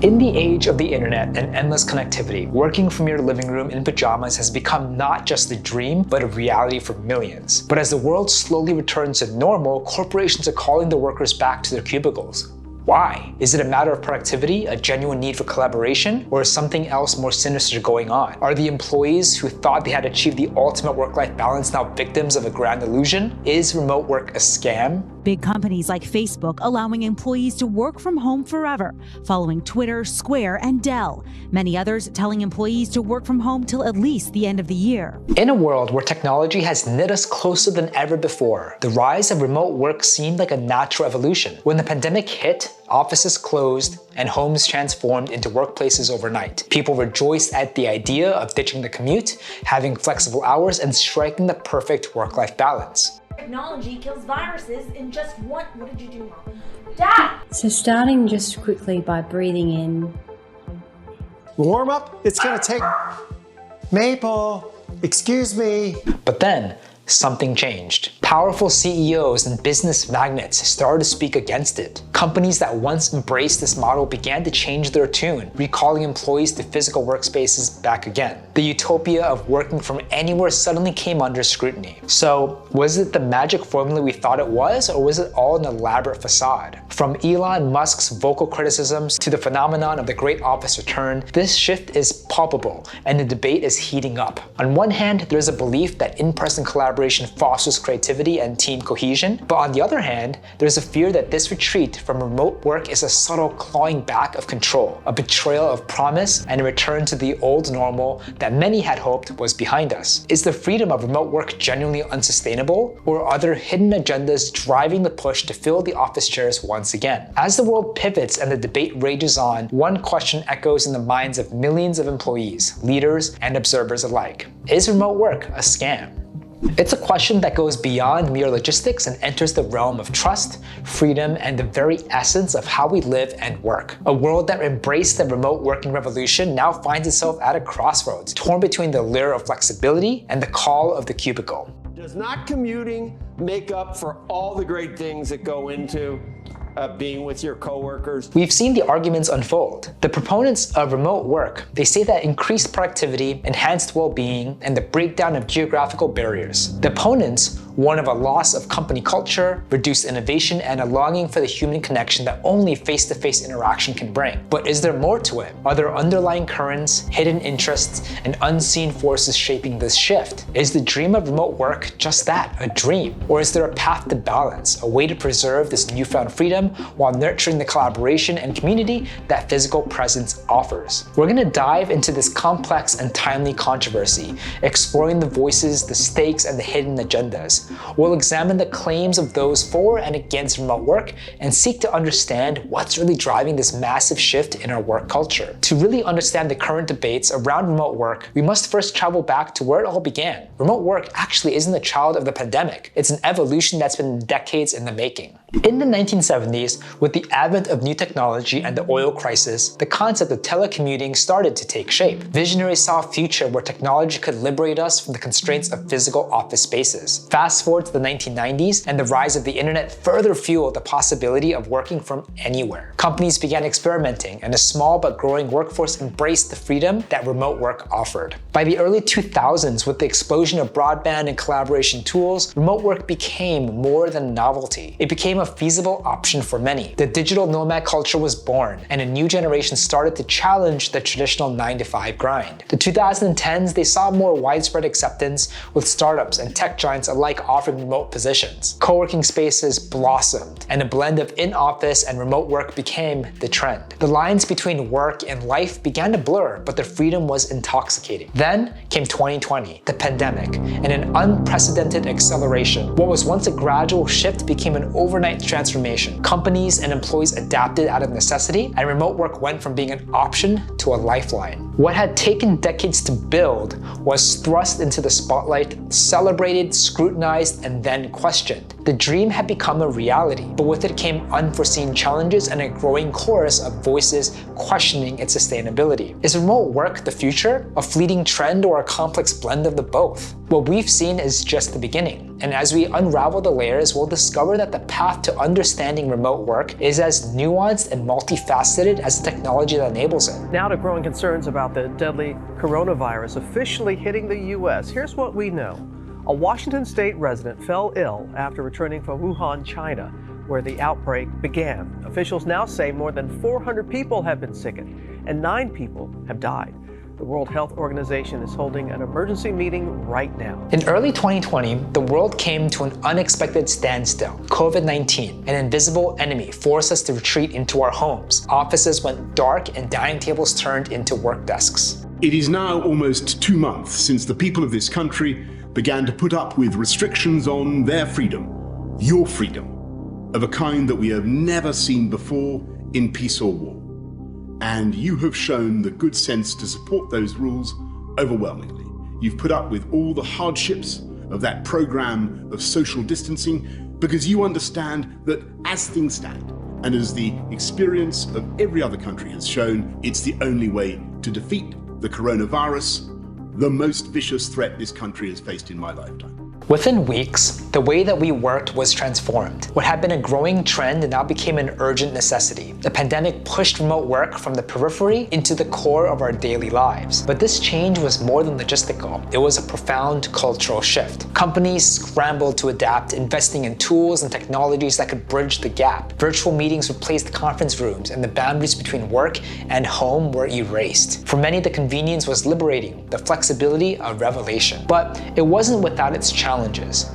In the age of the internet and endless connectivity, working from your living room in pajamas has become not just a dream, but a reality for millions. But as the world slowly returns to normal, corporations are calling their workers back to their cubicles. Why? Is it a matter of productivity, a genuine need for collaboration, or is something else more sinister going on? Are the employees who thought they had achieved the ultimate work-life balance now victims of a grand illusion? Is remote work a scam? Big companies like Facebook allowing employees to work from home forever, following Twitter, Square, and Dell. Many others telling employees to work from home till at least the end of the year. In a world where technology has knit us closer than ever before, the rise of remote work seemed like a natural evolution. When the pandemic hit, offices closed, and homes transformed into workplaces overnight. People rejoiced at the idea of ditching the commute, having flexible hours, and striking the perfect work-life balance. Technology kills viruses in just one... What did you do, Mom? Dad! So starting just quickly by breathing in. Warm up, it's gonna take... Maple, excuse me. But then, something changed. Powerful CEOs and business magnates started to speak against it. Companies that once embraced this model began to change their tune, recalling employees to physical workspaces back again. The utopia of working from anywhere suddenly came under scrutiny. So, was it the magic formula we thought it was, or was it all an elaborate facade? From Elon Musk's vocal criticisms to the phenomenon of the great office return, this shift is palpable, and the debate is heating up. On one hand, there's a belief that in-person collaboration fosters creativity and team cohesion, but on the other hand, there's a fear that this retreat from remote work is a subtle clawing back of control, a betrayal of promise, and a return to the old normal that many had hoped was behind us. Is the freedom of remote work genuinely unsustainable, or are there hidden agendas driving the push to fill the office chairs once again? As the world pivots and the debate rages on, one question echoes in the minds of millions of employees, leaders, and observers alike. Is remote work a scam? It's a question that goes beyond mere logistics and enters the realm of trust, freedom, and the very essence of how we live and work. A world that embraced the remote working revolution now finds itself at a crossroads, torn between the lure of flexibility and the call of the cubicle. Does not commuting make up for all the great things that go into being with your coworkers? We've seen the arguments unfold. The proponents of remote work, they say that increased productivity, enhanced well-being, and the breakdown of geographical barriers. The opponents warn of a loss of company culture, reduced innovation, and a longing for the human connection that only face-to-face interaction can bring. But is there more to it? Are there underlying currents, hidden interests, and unseen forces shaping this shift? Is the dream of remote work just that, a dream? Or is there a path to balance, a way to preserve this newfound freedom while nurturing the collaboration and community that physical presence offers? We're gonna dive into this complex and timely controversy, exploring the voices, the stakes, and the hidden agendas. We'll examine the claims of those for and against remote work and seek to understand what's really driving this massive shift in our work culture. To really understand the current debates around remote work, we must first travel back to where it all began. Remote work actually isn't a child of the pandemic. It's an evolution that's been decades in the making. In the 1970s, with the advent of new technology and the oil crisis, the concept of telecommuting started to take shape. Visionaries saw a future where technology could liberate us from the constraints of physical office spaces. Fast forward to the 1990s, and the rise of the internet further fueled the possibility of working from anywhere. Companies began experimenting, and a small but growing workforce embraced the freedom that remote work offered. By the early 2000s, with the explosion of broadband and collaboration tools, remote work became more than a novelty. It became a feasible option for many. The digital nomad culture was born, and a new generation started to challenge the traditional 9-to-5 grind. The 2010s, they saw more widespread acceptance, with startups and tech giants alike offering remote positions. Co-working spaces blossomed, and a blend of in-office and remote work became the trend. The lines between work and life began to blur, but the freedom was intoxicating. Then came 2020, the pandemic, and an unprecedented acceleration. What was once a gradual shift became an overnight transformation. Companies and employees adapted out of necessity, and remote work went from being an option to a lifeline. What had taken decades to build was thrust into the spotlight, celebrated, scrutinized, and then questioned. The dream had become a reality, but with it came unforeseen challenges and a growing chorus of voices questioning its sustainability. Is remote work the future, a fleeting trend, or a complex blend of the both? What we've seen is just the beginning, and as we unravel the layers, we'll discover that the path to understanding remote work is as nuanced and multifaceted as the technology that enables it. Now to growing concerns about the deadly coronavirus officially hitting the U.S. Here's what we know. A Washington state resident fell ill after returning from Wuhan, China, where the outbreak began. Officials now say more than 400 people have been sickened and 9 people have died. The World Health Organization is holding an emergency meeting right now. In early 2020, the world came to an unexpected standstill. COVID-19, an invisible enemy, forced us to retreat into our homes. Offices went dark and dining tables turned into work desks. It is now almost 2 months since the people of this country began to put up with restrictions on their freedom, your freedom, of a kind that we have never seen before in peace or war. And you have shown the good sense to support those rules overwhelmingly. You've put up with all the hardships of that program of social distancing because you understand that as things stand, and as the experience of every other country has shown, it's the only way to defeat the coronavirus, the most vicious threat this country has faced in my lifetime. Within weeks, the way that we worked was transformed. What had been a growing trend now became an urgent necessity. The pandemic pushed remote work from the periphery into the core of our daily lives. But this change was more than logistical. It was a profound cultural shift. Companies scrambled to adapt, investing in tools and technologies that could bridge the gap. Virtual meetings replaced conference rooms, and the boundaries between work and home were erased. For many, the convenience was liberating, the flexibility a revelation. But it wasn't without its challenges.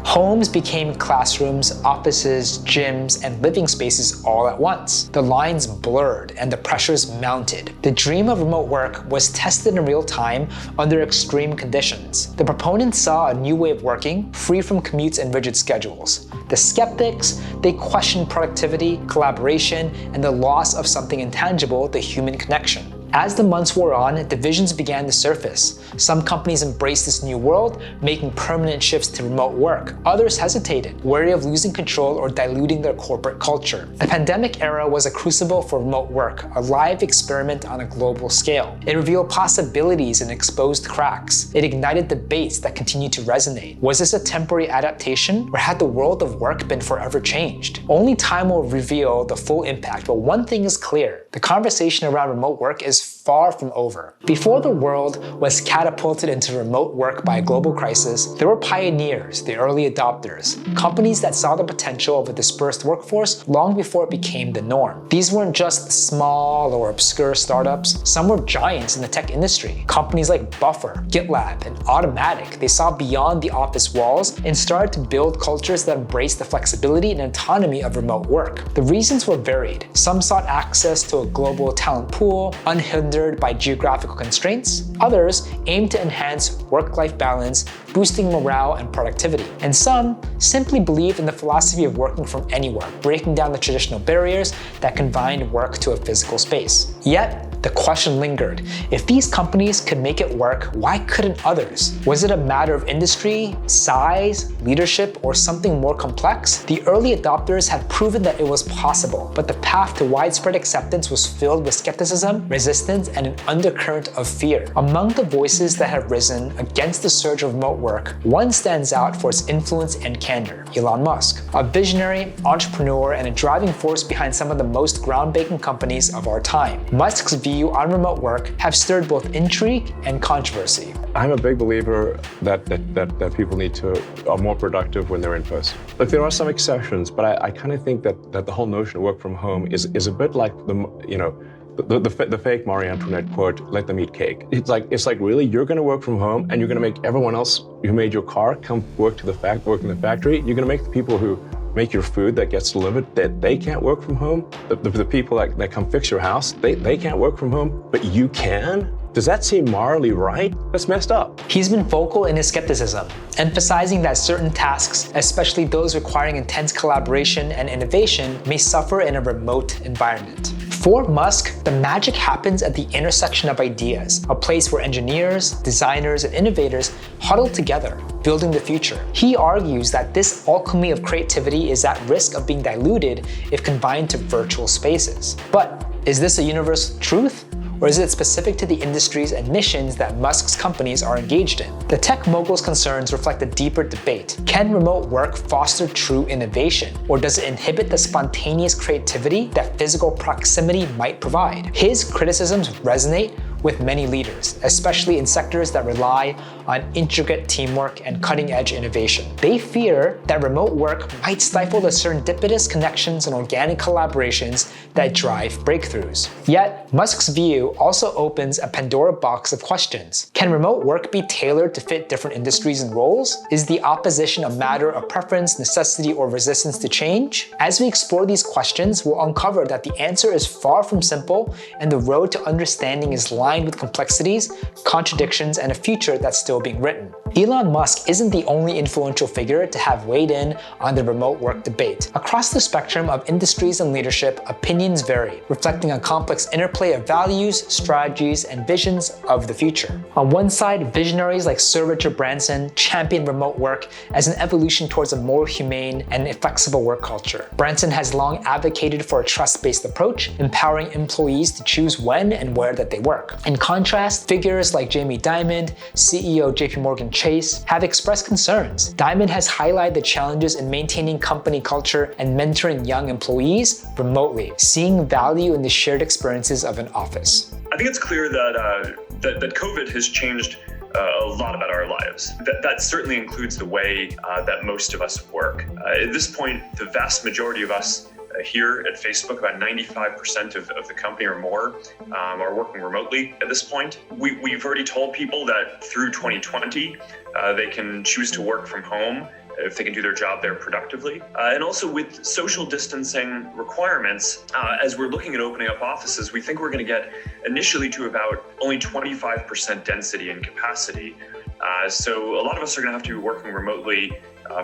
Homes became classrooms, offices, gyms, and living spaces all at once. The lines blurred and the pressures mounted. The dream of remote work was tested in real time under extreme conditions. The proponents saw a new way of working, free from commutes and rigid schedules. The skeptics, they questioned productivity, collaboration, and the loss of something intangible, the human connection. As the months wore on, divisions began to surface. Some companies embraced this new world, making permanent shifts to remote work. Others hesitated, wary of losing control or diluting their corporate culture. The pandemic era was a crucible for remote work, a live experiment on a global scale. It revealed possibilities and exposed cracks. It ignited debates that continue to resonate. Was this a temporary adaptation, or had the world of work been forever changed? Only time will reveal the full impact, but one thing is clear. The conversation around remote work is far from over. Before the world was catapulted into remote work by a global crisis, there were pioneers, the early adopters, companies that saw the potential of a dispersed workforce long before it became the norm. These weren't just small or obscure startups, some were giants in the tech industry. Companies like Buffer, GitLab, and Automatic, they saw beyond the office walls and started to build cultures that embraced the flexibility and autonomy of remote work. The reasons were varied. Some sought access to a global talent pool, unhindered by geographical constraints. Others aimed to enhance work-life balance, boosting morale and productivity. And some simply believed in the philosophy of working from anywhere, breaking down the traditional barriers that confined work to a physical space. Yet, the question lingered. If these companies could make it work, why couldn't others? Was it a matter of industry, size, leadership, or something more complex? The early adopters had proven that it was possible, but the path to widespread acceptance was filled with skepticism, resistance, and an undercurrent of fear. Among the voices that have risen against the surge of remote work, one stands out for its influence and candor: Elon Musk, a visionary, entrepreneur, and a driving force behind some of the most groundbreaking companies of our time. Musk's view on remote work have stirred both intrigue and controversy. I'm a big believer that people need to are more productive when they're in person. Look, there are some exceptions, but I kind of think that the whole notion of work from home is a bit like the fake Marie Antoinette quote, "Let them eat cake." It's like really, you're going to work from home and you're going to make everyone else who made your car come work in the factory. You're going to make the people who make your food that gets delivered, that they can't work from home. The people that come fix your house, they can't work from home, but you can? Does that seem morally right? That's messed up. He's been vocal in his skepticism, emphasizing that certain tasks, especially those requiring intense collaboration and innovation, may suffer in a remote environment. For Musk, the magic happens at the intersection of ideas, a place where engineers, designers, and innovators huddle together, building the future. He argues that this alchemy of creativity is at risk of being diluted if confined to virtual spaces. But is this a universal truth? or is it specific to the industries and missions that Musk's companies are engaged in? The tech mogul's concerns reflect a deeper debate. Can remote work foster true innovation, or does it inhibit the spontaneous creativity that physical proximity might provide? His criticisms resonate with many leaders, especially in sectors that rely on intricate teamwork and cutting-edge innovation. They fear that remote work might stifle the serendipitous connections and organic collaborations that drive breakthroughs. Yet, Musk's view also opens a Pandora box of questions. Can remote work be tailored to fit different industries and roles? Is the opposition a matter of preference, necessity, or resistance to change? As we explore these questions, we'll uncover that the answer is far from simple, and the road to understanding is lined with complexities, contradictions, and a future that's still being written. Elon Musk isn't the only influential figure to have weighed in on the remote work debate. Across the spectrum of industries and leadership, opinions vary, reflecting a complex interplay of values, strategies, and visions of the future. On one side, visionaries like Sir Richard Branson champion remote work as an evolution towards a more humane and flexible work culture. Branson has long advocated for a trust-based approach, empowering employees to choose when and where that they work. In contrast, figures like Jamie Dimon, CEO JP Morgan Chase, have expressed concerns. Dimon has highlighted the challenges in maintaining company culture and mentoring young employees remotely, seeing value in the shared experiences of an office. I think it's clear that COVID has changed a lot about our lives. That certainly includes the way that most of us work. At this point, the vast majority of us here at Facebook, about 95% of the company or more are working remotely at this point. We've already told people that through 2020, they can choose to work from home if they can do their job there productively. And also with social distancing requirements, as we're looking at opening up offices, we think we're going to get initially to about only 25% density and capacity. So a lot of us are going to have to be working remotely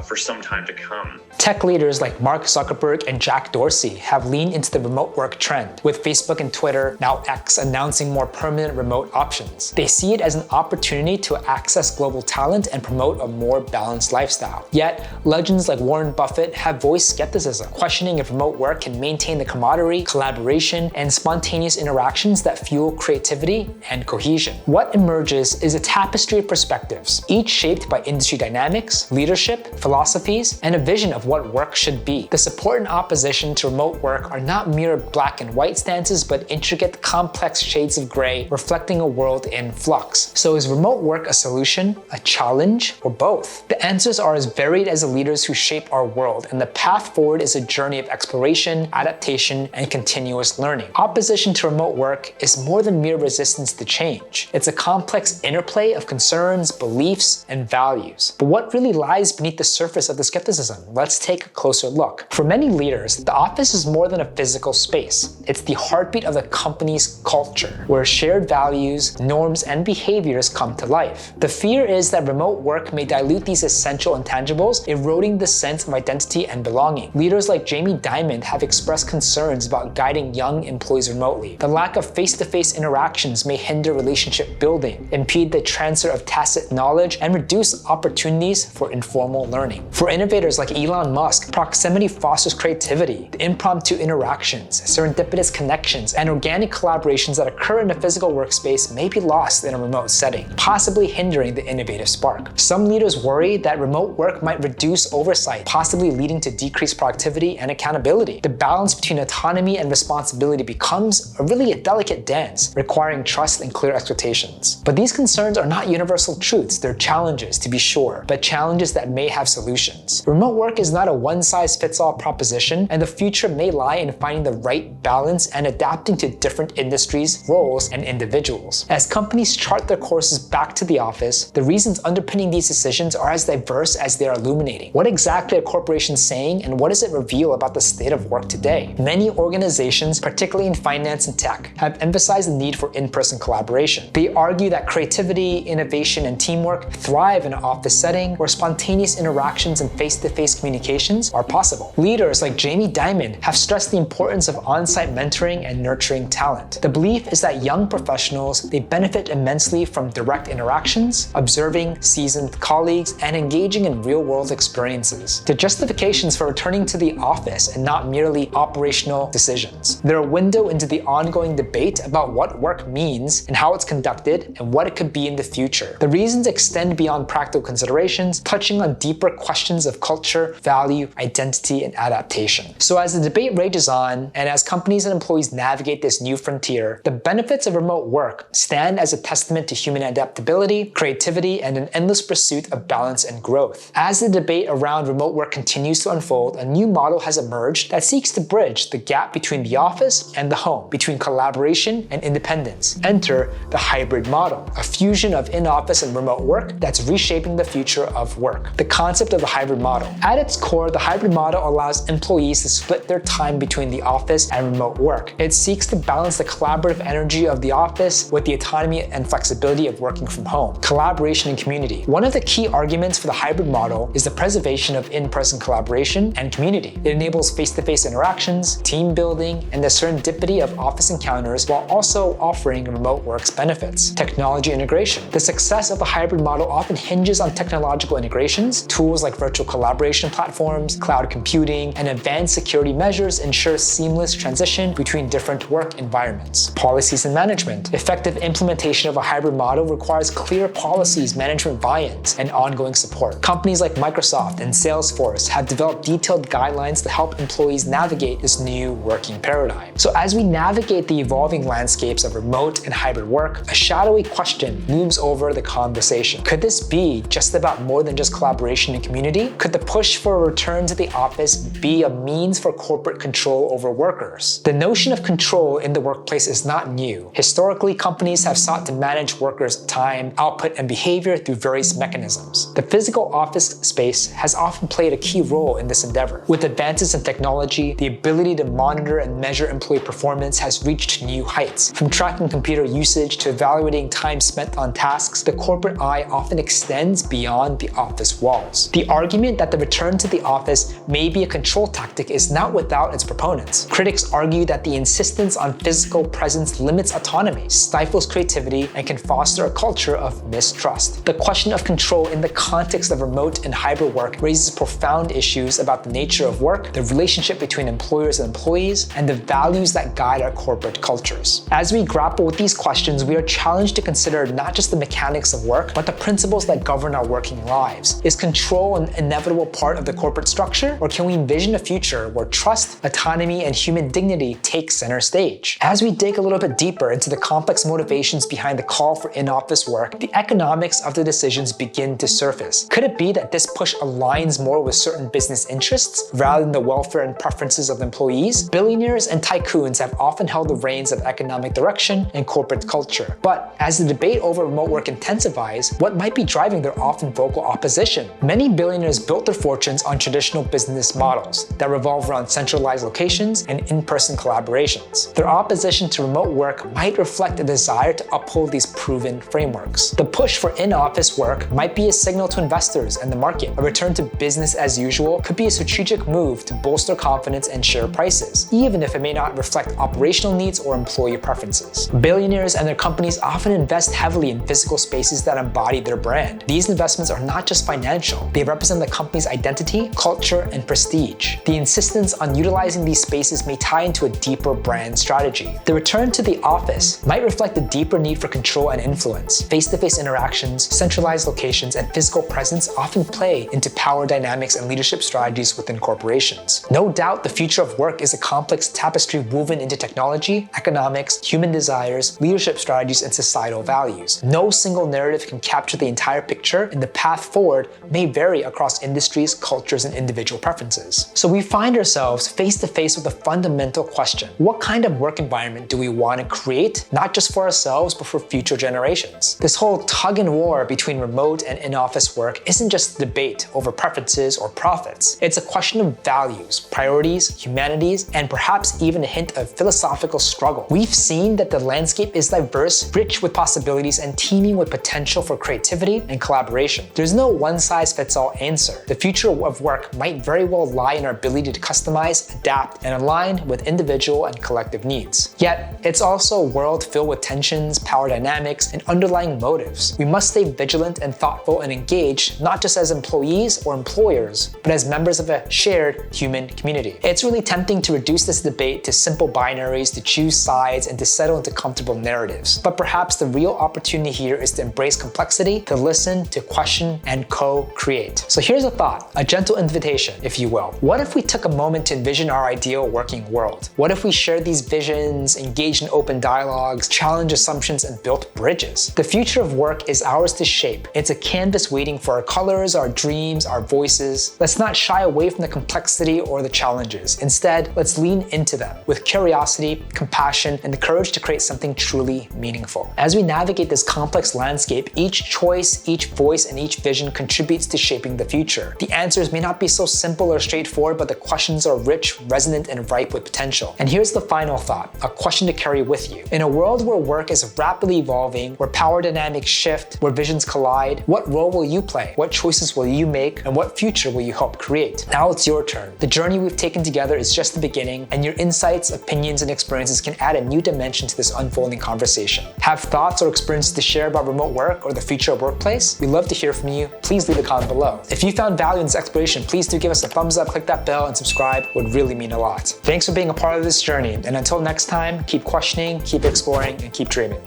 for some time to come. Tech leaders like Mark Zuckerberg and Jack Dorsey have leaned into the remote work trend, with Facebook and Twitter, now X, announcing more permanent remote options. They see it as an opportunity to access global talent and promote a more balanced lifestyle. Yet, legends like Warren Buffett have voiced skepticism, questioning if remote work can maintain the camaraderie, collaboration, and spontaneous interactions that fuel creativity and cohesion. What emerges is a tapestry of perspectives, each shaped by industry dynamics, leadership, philosophies, and a vision of what work should be. The support and opposition to remote work are not mere black and white stances, but intricate, complex shades of gray, reflecting a world in flux. So is remote work a solution, a challenge, or both? The answers are as varied as the leaders who shape our world, and the path forward is a journey of exploration, adaptation, and continuous learning. Opposition to remote work is more than mere resistance to change. It's a complex interplay of concerns, beliefs, and values. But what really lies beneath the surface of the skepticism? Let's take a closer look. For many leaders, the office is more than a physical space. It's the heartbeat of the company's culture, where shared values, norms, and behaviors come to life. The fear is that remote work may dilute these essential intangibles, eroding the sense of identity and belonging. Leaders like Jamie Dimon have expressed concerns about guiding young employees remotely. The lack of face-to-face interactions may hinder relationship building, impede the transfer of tacit knowledge, and reduce opportunities for informal learning. For innovators like Elon Musk, proximity fosters creativity. The impromptu interactions, serendipitous connections, and organic collaborations that occur in a physical workspace may be lost in a remote setting, possibly hindering the innovative spark. Some leaders worry that remote work might reduce oversight, possibly leading to decreased productivity and accountability. The balance between autonomy and responsibility becomes really a delicate dance, requiring trust and clear expectations. But these concerns are not universal truths. They're challenges, to be sure, but challenges that may have solutions. Remote work is not a one-size-fits-all proposition, and the future may lie in finding the right balance and adapting to different industries, roles, and individuals. As companies chart their courses back to the office, the reasons underpinning these decisions are as diverse as they are illuminating. What exactly are corporations saying, and what does it reveal about the state of work today? Many organizations, particularly in finance and tech, have emphasized the need for in-person collaboration. They argue that creativity, innovation, and teamwork thrive in an office setting where spontaneous interaction interactions and face-to-face communications are possible. Leaders like Jamie Dimon have stressed the importance of on-site mentoring and nurturing talent. The belief is that young professionals, they benefit immensely from direct interactions, observing seasoned colleagues, and engaging in real-world experiences. The justifications for returning to the office and not merely operational decisions. They're a window into the ongoing debate about what work means and how it's conducted and what it could be in the future. The reasons extend beyond practical considerations, touching on deeper questions of culture, value, identity, and adaptation. So as the debate rages on, and as companies and employees navigate this new frontier, the benefits of remote work stand as a testament to human adaptability, creativity, and an endless pursuit of balance and growth. As the debate around remote work continues to unfold, a new model has emerged that seeks to bridge the gap between the office and the home, between collaboration and independence. Enter the hybrid model, a fusion of in-office and remote work that's reshaping the future of work. The concept of the hybrid model. At its core, the hybrid model allows employees to split their time between the office and remote work. It seeks to balance the collaborative energy of the office with the autonomy and flexibility of working from home. Collaboration and community. One of the key arguments for the hybrid model is the preservation of in-person collaboration and community. It enables face-to-face interactions, team building, and the serendipity of office encounters while also offering remote work's benefits. Technology integration. The success of the hybrid model often hinges on technological integrations. Tools like virtual collaboration platforms, cloud computing, and advanced security measures ensure seamless transition between different work environments. Policies and management. Effective implementation of a hybrid model requires clear policies, management buy-ins, and ongoing support. Companies like Microsoft and Salesforce have developed detailed guidelines to help employees navigate this new working paradigm. So as we navigate the evolving landscapes of remote and hybrid work, a shadowy question looms over the conversation. Could this be just about more than just collaboration and community? Could the push for a return to the office be a means for corporate control over workers? The notion of control in the workplace is not new. Historically, companies have sought to manage workers' time, output, and behavior through various mechanisms. The physical office space has often played a key role in this endeavor. With advances in technology, the ability to monitor and measure employee performance has reached new heights. From tracking computer usage to evaluating time spent on tasks, the corporate eye often extends beyond the office walls. The argument that the return to the office may be a control tactic is not without its proponents. Critics argue that the insistence on physical presence limits autonomy, stifles creativity, and can foster a culture of mistrust. The question of control in the context of remote and hybrid work raises profound issues about the nature of work, the relationship between employers and employees, and the values that guide our corporate cultures. As we grapple with these questions, we are challenged to consider not just the mechanics of work, but the principles that govern our working lives. Is control an inevitable part of the corporate structure, or can we envision a future where trust, autonomy, and human dignity take center stage? As we dig a little bit deeper into the complex motivations behind the call for in-office work, the economics of the decisions begin to surface. Could it be that this push aligns more with certain business interests rather than the welfare and preferences of employees? Billionaires and tycoons have often held the reins of economic direction and corporate culture. But as the debate over remote work intensifies, what might be driving their often vocal opposition? Many billionaires built their fortunes on traditional business models that revolve around centralized locations and in-person collaborations. Their opposition to remote work might reflect a desire to uphold these proven frameworks. The push for in-office work might be a signal to investors and the market. A return to business as usual could be a strategic move to bolster confidence and share prices, even if it may not reflect operational needs or employee preferences. Billionaires and their companies often invest heavily in physical spaces that embody their brand. These investments are not just financial, they represent the company's identity, culture, and prestige. The insistence on utilizing these spaces may tie into a deeper brand strategy. The return to the office might reflect a deeper need for control and influence. Face-to-face interactions, centralized locations, and physical presence often play into power dynamics and leadership strategies within corporations. No doubt, the future of work is a complex tapestry woven into technology, economics, human desires, leadership strategies, and societal values. No single narrative can capture the entire picture, and the path forward may vary across industries, cultures, and individual preferences. So we find ourselves face to face with a fundamental question. What kind of work environment do we want to create, not just for ourselves, but for future generations? This whole tug and war between remote and in-office work isn't just a debate over preferences or profits. It's a question of values, priorities, humanities, and perhaps even a hint of philosophical struggle. We've seen that the landscape is diverse, rich with possibilities, and teeming with potential for creativity and collaboration. There's no one-size one-size-fits-all answer. The future of work might very well lie in our ability to customize, adapt, and align with individual and collective needs. Yet, it's also a world filled with tensions, power dynamics, and underlying motives. We must stay vigilant and thoughtful and engaged, not just as employees or employers, but as members of a shared human community. It's really tempting to reduce this debate to simple binaries, to choose sides, and to settle into comfortable narratives. But perhaps the real opportunity here is to embrace complexity, to listen, to question, and co-create. So here's a thought, a gentle invitation, if you will. What if we took a moment to envision our ideal working world? What if we shared these visions, engaged in open dialogues, challenged assumptions, and built bridges? The future of work is ours to shape. It's a canvas waiting for our colors, our dreams, our voices. Let's not shy away from the complexity or the challenges. Instead, let's lean into them with curiosity, compassion, and the courage to create something truly meaningful. As we navigate this complex landscape, each choice, each voice, and each vision contributes to shaping the future. The answers may not be so simple or straightforward, but the questions are rich, resonant, and ripe with potential. And here's the final thought, a question to carry with you. In a world where work is rapidly evolving, where power dynamics shift, where visions collide, what role will you play? What choices will you make? And what future will you help create? Now it's your turn. The journey we've taken together is just the beginning, and your insights, opinions, and experiences can add a new dimension to this unfolding conversation. Have thoughts or experiences to share about remote work or the future of workplace? We'd love to hear from you. Please leave a comment below. If you found value in this exploration, please do give us a thumbs up, click that bell, and subscribe. It would really mean a lot. Thanks for being a part of this journey, and until next time, keep questioning, keep exploring, and keep dreaming.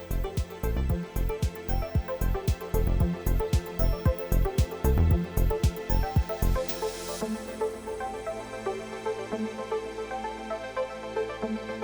Thank you.